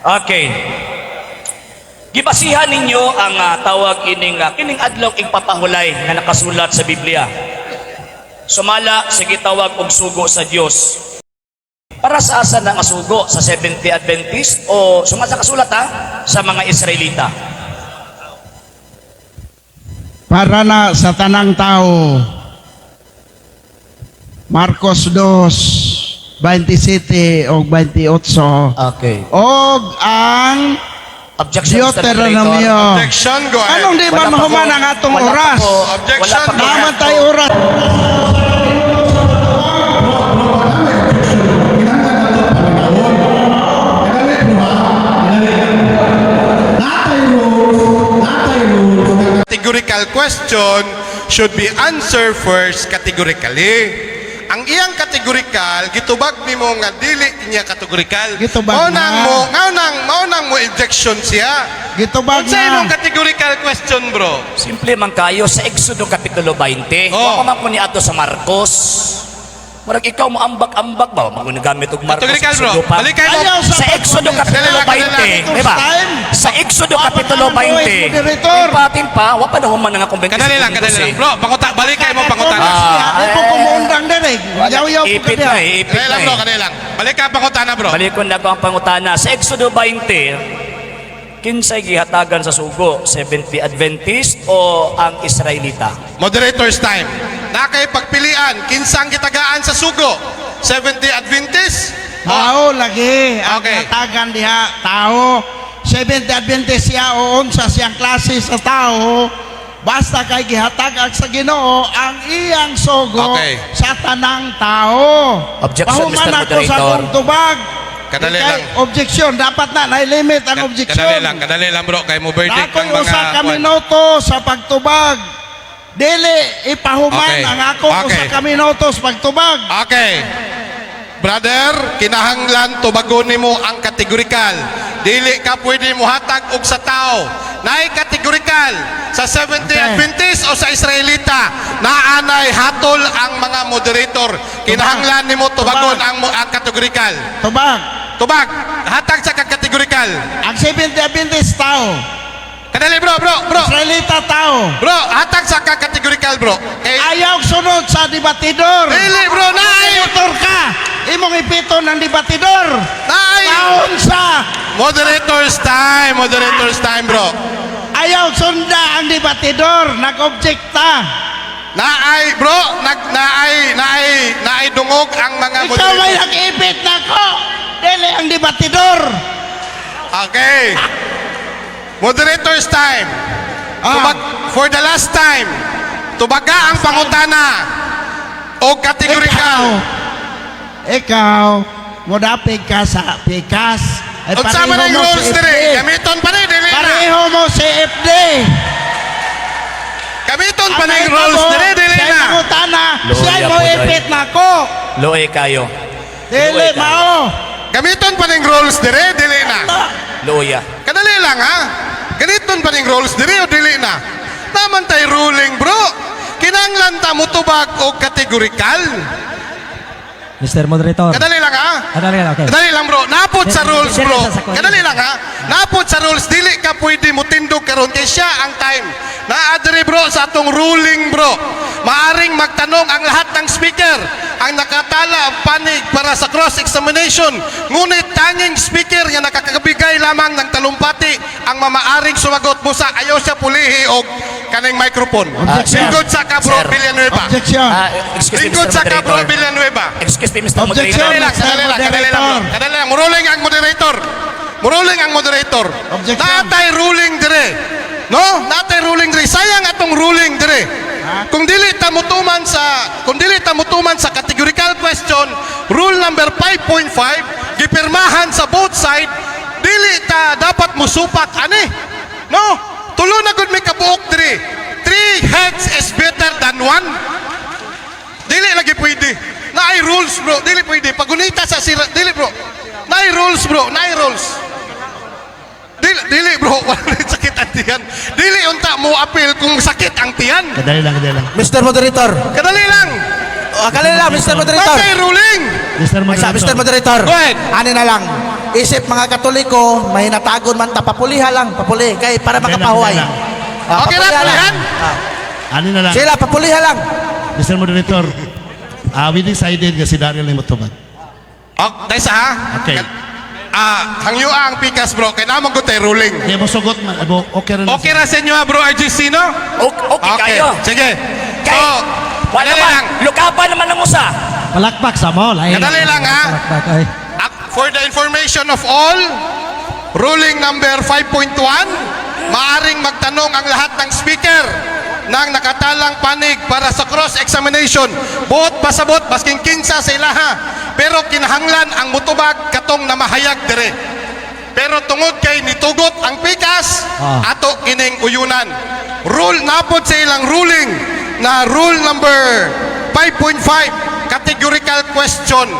Okay. Gibasihan ninyo ang tawag kining adlaw ipapahulay nga nakasulat sa Biblia. Sumala sa gitawag og sugo sa Dios. Para sa asa na nga sugo sa Seventh Day Adventist o sumasa kasulat sa mga Israelita? Para na sa tanang tao. Marcos 2:27 o 28. Okay. Og ang Objection, Mr. Deuteronomy. Objection, go ahead. Anong di ba mahuman ang atong oras? Objection, go Naman ahead. tayo oras. Categorical question should be answered first categorically. Ang iyang categorical gitubag nimo nga dili niya categorical. Gitubag na. Maunang mo objection siya. Gitubag Unsa imong na. categorical question, bro? Simple man kayo sa Exodo Kapitulo 20. Oh. Wa man ko ni ato sa Marcos. Murag ikaw mo ambak-ambak ba? Magunagamit og Marcos. Categorical, bro. Exodo pa. Balikay mo. Ayaw Sa Exodo Kapitulo 20, di ba? Sa Exodo Kapitulo 20, ipatin pa, wa pa na human nga kumbento. Kadali lang. Bro, balikay mo pangutana. Ay po kumuundang din eh. Yaw-yaw po Ipit ka na diya. ipit na Kadali lang. Balik ka pangutana, bro. Balikon na ko ang pangutana. Sa Exodo 20, kinsay gihatagan sa sugo? Seventh Day Adventist o ang Israelita? Moderator's time. Nakay pagpilian, kinsang gitagaan sa sugo? Seventh Day Adventist? Tao lagi. Ang Okay. katagan diha, tao. Seventh Adventist siya o unsa siyang klase sa tao. Basta kay gihatag sa Ginoo ang iyang sugo Okay. sa tanang tao. Objection, Pahuman Mr. ako sa Moderator. kong tubag. Kadali Kay lang. objection, dapat na limit ang objection. Kadali lang bro, kay mo verdict Ako'y ng mga... usa ka minuto sa pagtubag. Dili ipahuman Okay. ang akong Okay. usa ka minuto sa pagtubag. Okay. Brother, kinahanglan tubagon nimo ang kategorikal. Dili ka pwede mo hatag og sa tao. Naay kategorikal sa Seventh Day Okay. Adventist o sa Israelita. Naanay hatol ang mga moderator. Kinahanglan nimo tubagon ang kategorikal. Tubag. Tubag, hatag sa kategorikal. Ang Seventh Day Adventist tao. Kadali bro. Israelita tao. Bro, hatag sa kategorikal bro. Kay Ayaw sunod sa debatidor. dili bro, naay Motor ka. Imong ipito ng debatidor. naay Taon sa. Moderator's time bro. Ayaw sunda ang debatidor. Nag-objekta. Naay bro, naay dungog ang mga Ikaw may moderator. nag-ipit na ko. Dili ang debatidor. Okay. Moderator's time. For the last time, tubaga ang pangutana o kategorikal. Ikaw, modapig ka sa pikas. Ay, Unsa man ang pareho mo rules si dire? FD. Gamiton pa ni dili na. Pareho mo si FD. Gamiton pa ni rules dire dili Siya na. mangutana. Loya Siya mo po, Day. ipit na ko. Loe kayo. Dili, Loy ka. mao. Gamiton pa ning rules dire dili na. Loya. Kadali lang ha. Gamiton pa ning rules dire o dili na. Naman tay ruling bro. Kinanglan ta mo tubag o kategorikal. Mr. Moderator. Kadali lang ha. Okay. Kadali lang bro, napot sa rules Dili bro. sa sakwan. Kadali lang ha. Napot sa rules, dili ka pwede mo tindog karon kay siya ang time. Naadri bro sa atong ruling bro. Maaring magtanong ang lahat ng speaker. Ang nakatala ang panig para sa cross-examination. Ngunit tanging speaker nga nakakabigay lamang ng talumpati ang mamaaring sumagot mo sa ayaw siya pulihi og kaning microphone. Objection. Lingkod sa ka bro, Sir. Villanueva. Objection. Excuse me, Lingkod Mr. sa ka bro, Moderator. Villanueva. Excuse me, Mr. Objection. Moderator. Kadali lang bro. Kadali lang. Muruling ang moderator. Muruling ang moderator. Objection. Natay ruling dire. No? Natay ruling dire. Sayang atong ruling dire. Kung dili ta mutuman sa categorical question, rule number 5.5, gipirmahan sa both side, dili ta dapat musupat ani. No? Tulo na gud may kabuok dire. 3 heads is better than 1. Dili lagi pwede. Naay rules bro, dili pwede. Pagunita sa sira, dili bro. Naay rules bro, naay rules. Dili bro, wala sakit ang tiyan. Dili unta mo appeal kung sakit ang tiyan. Kadali lang. Mr. Moderator. Kadali lang. Akala lang, Mr. Moderator. Patay ruling. Mr. Moderator. Mr. Moderator. Go ahead. Ano na lang. isip mga Katoliko, may natagon man ta, papuliha lang, papuli, kay para makapahuway. Hindi na. Okay na, papuliha pulihan? Ano na lang. Sila, papuliha lang. Mr. Moderator, we decided nga si Daryl na matubad. Tayo sa ha? Okay. Hangyo ang pikas bro, kaya naman ko tayo ruling. Kaya mo sugot man, okay rin. Okay na sa inyo ha bro RGC no? Okay kayo. Sige. So, Wala kadali man. lang. Lukapan naman ang usa. Palakpak sa mall. Ay, Kadali lang, ha? Palakpak ay. For the information of all, ruling number 5.1, maaring magtanong ang lahat ng speaker ng nakatalang panig para sa cross-examination. Buot pasabot, basking kinsa sa ilaha. Pero kinahanglan ang mutubag katong namahayag dire. Pero tungod kay nitugot ang pikas, ato kining uyunan. Rule napod sa ilang ruling na rule number 5.5, categorical question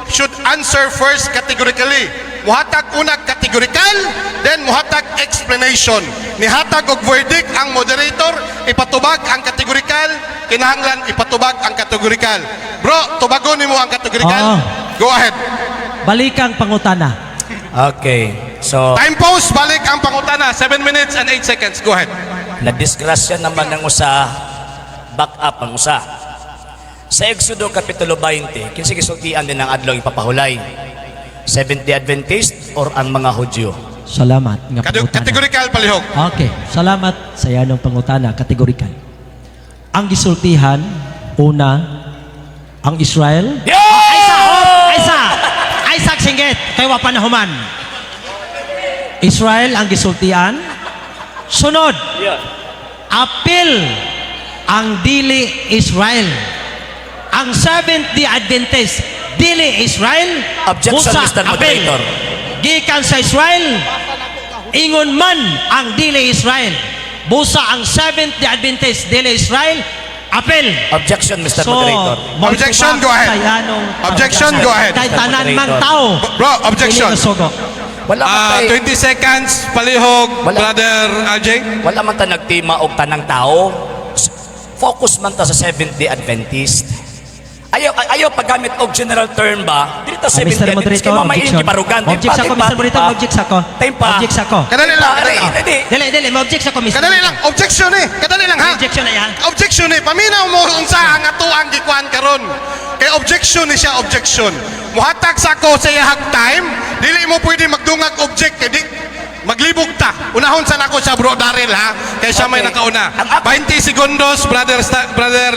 should answer first categorically. Muhatag unag categorical, then muhatag explanation. Nihatag og verdict ang moderator, ipatubag ang categorical, kinahanglan ipatubag ang categorical. Bro, tubagon nimo ang categorical. Go ahead. Balikang pangutana. Okay. So, Time pause, balik ang pangutana. 7 minutes and 8 seconds. Go ahead. nadisgrasya naman ng usa, back up ang usa. Sa Exodo Kapitulo 20, kinsa gisultian din ang adlaw ipapahulay? 70 Adventist or ang mga Hudyo? Salamat nga pangutana. Categorical palihog. Okay, salamat sa yanong pangutana, kategorikal. Ang gisultihan, una, ang Israel. Isaac Singgit, kay wa panahuman. Israel ang gisultihan. Sunod, apil ang dili Israel. Ang Seventh-day Adventist, dili Israel. Objection, Mr. Moderator. Gikan sa Israel, ingon man ang dili Israel. Busa ang Seventh-day Adventist, dili Israel. Apel. Objection, Mr. Moderator. Objection, go ahead. Objection, go ahead. Kay tanan mang tao. Bro, objection. Dili masugo. Wala man tay, 20 seconds, palihog, Wala. Brother RJ. wala man ta nagtima og tanang tao. Focus man ta sa Seventh-day Adventist. Ayaw paggamit og general term ba? Dili ta Mr. Seventh-day Adventist. Moderator, Kaya mamay objection. gibarugan. Object sa ko, Mr. Moderator, object sa ko. Time pa. Object sa ko. Kadali lang, kadali lang. Dili, ma-object sa ko, Mr. Kadali lang, objection eh. Kadali lang ha. Objection na yan. Objection eh. Paminaw mo unsa ang ato ang gikuan karon. Kay objection ni siya, objection. Muhatag sa ko sa iyahag time, dili mo pwede magdungag object kay di maglibog ta. Unahon sa nako sa bro Daryl ha. Kay siya may Okay. nakauna. Ang ako- 20 segundos, brother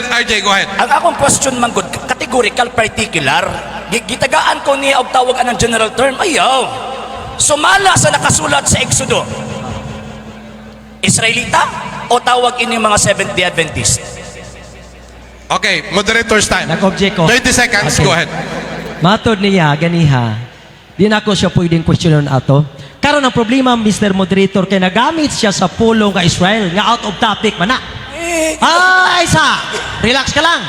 RJ, go ahead. Ang akong question man good, categorical particular, gitagaan ko niya og tawag anang general term, ayaw. Sumala sa nakasulat sa Exodo. Israelita o tawag ini mga Seventh-day Adventist? Okay, moderator's time. Nag-object ko. 20 seconds, Okay. go ahead. Matod niya, ganiha, di na ako siya pwedeng questionon ato. Karon ang problema, Mr. Moderator, kay nagamit siya sa pulong ka Israel, nga out of topic man na. Isa, relax ka lang.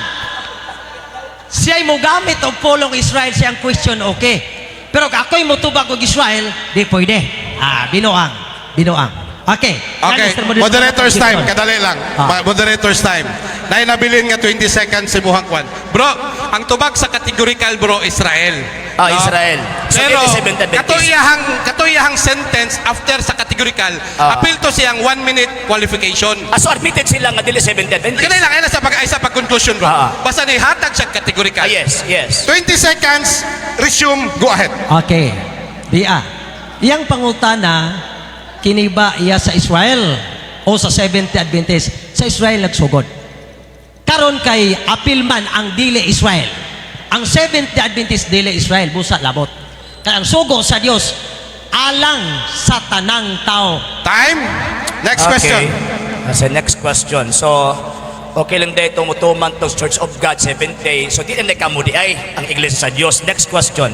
Siya'y mo gamit og pulong Israel, siyang question, okay. Pero ako'y motubag og Israel, di pwede. Binuang. Okay. Okay, Mr. moderator's time, question. kadali lang. Ah. Moderator's time. Nay nabilin nga 20 seconds si Buhang Kwan. Bro, ang tubag sa categorical bro Israel. Israel. So, Pero dili Seventh-day Adventist. katuyahang sentence after sa categorical, Ah. appeal to siyang 1 minute qualification. So admitted sila nga dili Seventh-day Adventist. Kadali lang, ay sa pag-conclusion bro. Ah. Basta ni hatag siya categorical. Yes. 20 seconds, resume, go ahead. Okay. Iyang pangutana, kini ba iya sa Israel o sa Seventh-day Adventist? Sa Israel nagsugod. Karon kay apil man ang dili Israel. Ang Seventh-day Adventist dili Israel, busa labot. Kaya ang sugo sa Dios alang sa tanang tao. Time. Next question. That's the next question. So, okay lang dahil tumutuman to Church of God, 7th day. So, di na kamudi ay ang Iglesia sa Diyos. Next question.